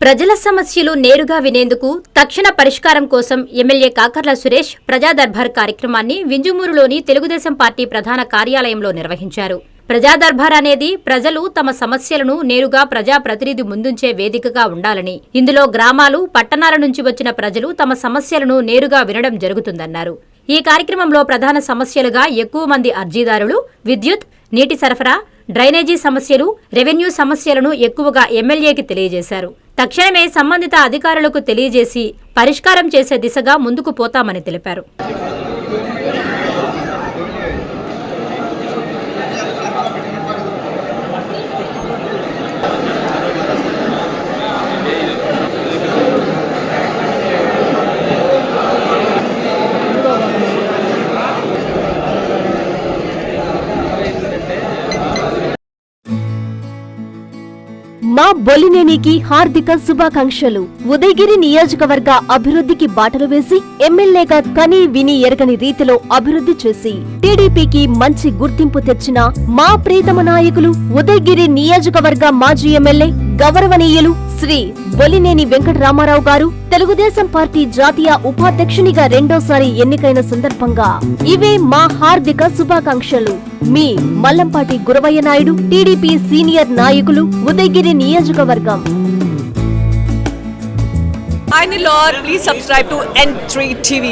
ప్రజల సమస్యలు నేరుగా వినేందుకు తక్షణ పరిష్కారం కోసం ఎమ్మెల్యే కాకర్ల సురేష్ ప్రజా దర్బార్ కార్యక్రమాన్ని వింజమూరులోని తెలుగుదేశం పార్టీ ప్రధాన కార్యాలయంలో నిర్వహించారు. ప్రజా దర్బార్ అనేది ప్రజలు తమ సమస్యలను నేరుగా ప్రజా ప్రతినిధి ముందుంచే వేదికగా ఉండాలని, ఇందులో గ్రామాలు, పట్టణాల నుంచి వచ్చిన ప్రజలు తమ సమస్యలను నేరుగా వినడం జరుగుతుందన్నారు. ఈ కార్యక్రమంలో ప్రధాన సమస్యలుగా ఎక్కువ మంది అర్జీదారులు విద్యుత్, నీటి సరఫరా, డ్రైనేజీ సమస్యలు, రెవెన్యూ సమస్యలను ఎక్కువగా ఎమ్మెల్యేకి తెలియజేశారు. తక్షణమే సంబంధిత అధికారులకు తెలియజేసి పరిష్కారం చేసే దిశగా ముందుకు పోతామని తెలిపారు. మా బొలినేనికి హార్దిక శుభాకాంక్షలు. ఉదయగిరి నియోజకవర్గ అభివృద్ధికి బాటలు వేసి ఎమ్మెల్యేగా కని విని ఎరగని రీతిలో అభివృద్ధి చేసి టీడీపీకి మంచి గుర్తింపు తెచ్చిన మా ప్రీతమ నాయకులు ఉదయగిరి నియోజకవర్గ మాజీ ఎమ్మెల్యే గౌరవనీయులు శ్రీ బొలినేని వెంకటరామారావు గారు తెలుగుదేశం పార్టీ జాతీయ ఉపాధ్యక్షునిగా రెండోసారి ఎన్నికైన సందర్భంగా ఇవే మా హార్దిక శుభాకాంక్షలు. మీ మల్లంపాటి గురవయ్య నాయుడు, టీడీపీ సీనియర్ నాయకులు, ఉదయగిరి నియోజకవర్గం. Hi Lord, please subscribe to N3 TV.